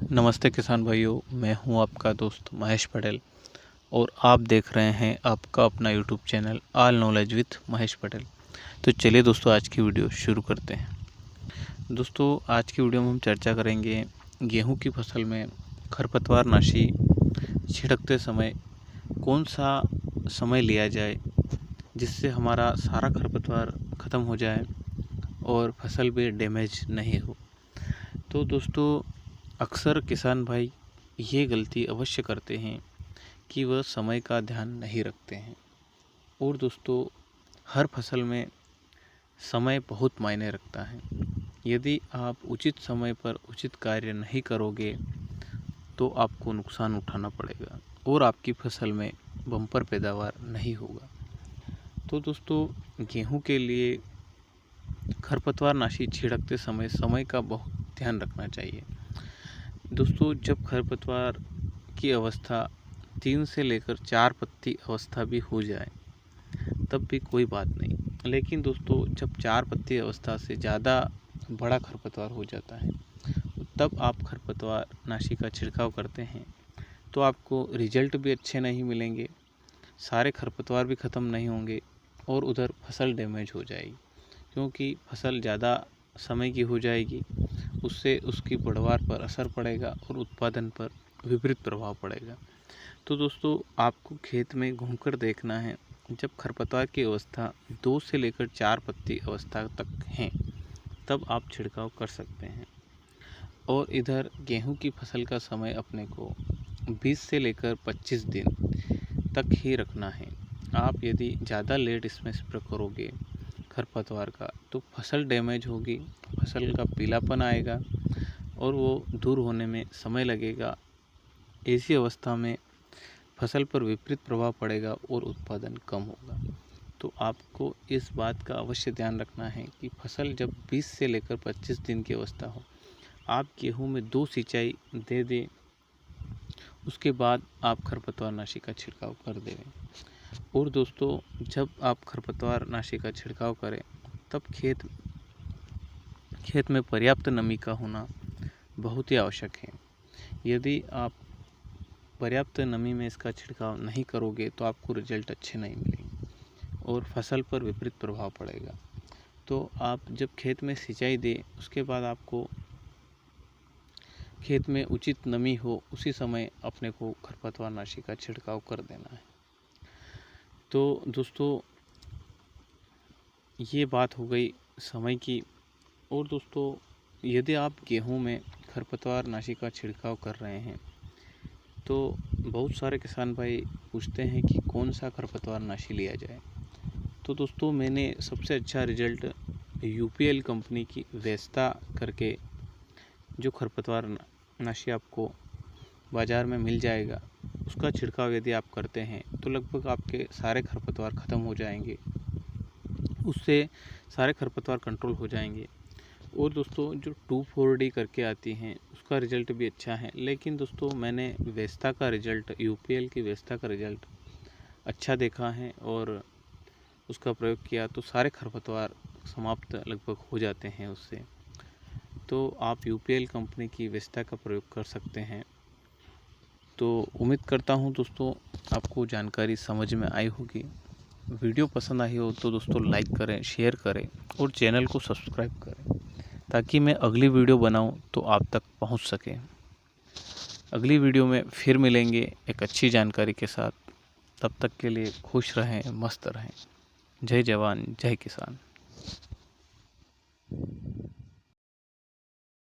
नमस्ते किसान भाइयों, मैं हूं आपका दोस्त महेश पटेल और आप देख रहे हैं आपका अपना YouTube channel all knowledge with Mahesh Patel. तो चलिए दोस्तों, आज की वीडियो शुरू करते हैं। दोस्तों, आज की वीडियो में हम चर्चा करेंगे गेहूं की फसल में खरपतवार नाशी छिड़कते समय कौन सा समय लिया जाए जिससे हमारा सारा खरपतवार ख़त्म हो जाए और फसल भी डैमेज नहीं हो। तो दोस्तों, अक्सर किसान भाई ये गलती अवश्य करते हैं कि वह समय का ध्यान नहीं रखते हैं। और दोस्तों, हर फसल में समय बहुत मायने रखता है। यदि आप उचित समय पर उचित कार्य नहीं करोगे तो आपको नुकसान उठाना पड़ेगा और आपकी फसल में बम्पर पैदावार नहीं होगा। तो दोस्तों, गेहूं के लिए खरपतवार नाशी छिड़कते समय समय का बहुत ध्यान रखना चाहिए। दोस्तों, जब खरपतवार की अवस्था 3 से लेकर 4 पत्ती अवस्था भी हो जाए तब भी कोई बात नहीं, लेकिन दोस्तों जब 4 पत्ती अवस्था से ज़्यादा बड़ा खरपतवार हो जाता है तब आप खरपतवार नाशी का छिड़काव करते हैं तो आपको रिजल्ट भी अच्छे नहीं मिलेंगे, सारे खरपतवार भी ख़त्म नहीं होंगे और उधर फसल डैमेज हो जाएगी, क्योंकि फसल ज़्यादा समय की हो जाएगी। उससे उसकी पैदावार पर असर पड़ेगा और उत्पादन पर विपरीत प्रभाव पड़ेगा। तो दोस्तों, आपको खेत में घूमकर देखना है, जब खरपतवार की अवस्था 2 से लेकर 4 पत्ती अवस्था तक हैं तब आप छिड़काव कर सकते हैं। और इधर गेहूं की फसल का समय अपने को 20 से लेकर 25 दिन तक ही रखना है। आप यदि ज़्यादा लेट इसमें स्प्रे करोगे खरपतवार का तो फसल डैमेज होगी, फसल का पीलापन आएगा और वो दूर होने में समय लगेगा। ऐसी अवस्था में फसल पर विपरीत प्रभाव पड़ेगा और उत्पादन कम होगा। तो आपको इस बात का अवश्य ध्यान रखना है कि फसल जब 20 से लेकर 25 दिन की अवस्था हो, आप गेहूं में 2 सिंचाई दे दें, उसके बाद आप खरपतवार नाशी का छिड़काव कर दें। और दोस्तों, जब आप खरपतवार नाशी का छिड़काव करें तब खेत में पर्याप्त नमी का होना बहुत ही आवश्यक है। यदि आप पर्याप्त नमी में इसका छिड़काव नहीं करोगे तो आपको रिजल्ट अच्छे नहीं मिलेंगे और फसल पर विपरीत प्रभाव पड़ेगा। तो आप जब खेत में सिंचाई दें उसके बाद आपको खेत में उचित नमी हो उसी समय अपने को खरपतवार नाशी का छिड़काव कर देना है। तो दोस्तों, ये बात हो गई समय की। और दोस्तों, यदि आप गेहूं में खरपतवार नाशी का छिड़काव कर रहे हैं तो बहुत सारे किसान भाई पूछते हैं कि कौन सा खरपतवार नाशी लिया जाए। तो दोस्तों, मैंने सबसे अच्छा रिजल्ट यूपीएल कंपनी की वेस्ता करके जो खरपतवार नाशी आपको बाज़ार में मिल जाएगा, उसका छिड़काव यदि आप करते हैं तो लगभग आपके सारे खरपतवार ख़त्म हो जाएंगे, उससे सारे खरपतवार कंट्रोल हो जाएंगे। और दोस्तों, जो 2,4-D करके आती हैं उसका रिज़ल्ट भी अच्छा है, लेकिन दोस्तों मैंने वेस्ता का रिज़ल्ट, यूपीएल की वेस्ता का रिज़ल्ट अच्छा देखा है और उसका प्रयोग किया तो सारे खरपतवार समाप्त लगभग हो जाते हैं उससे। तो आप यूपीएल कंपनी की वेस्ता का प्रयोग कर सकते हैं। तो उम्मीद करता हूँ दोस्तों आपको जानकारी समझ में आई होगी। वीडियो पसंद आई हो तो दोस्तों लाइक करें, शेयर करें और चैनल को सब्सक्राइब करें ताकि मैं अगली वीडियो बनाऊं तो आप तक पहुंच सके। अगली वीडियो में फिर मिलेंगे एक अच्छी जानकारी के साथ। तब तक के लिए खुश रहें, मस्त रहें। जय जवान, जय किसान।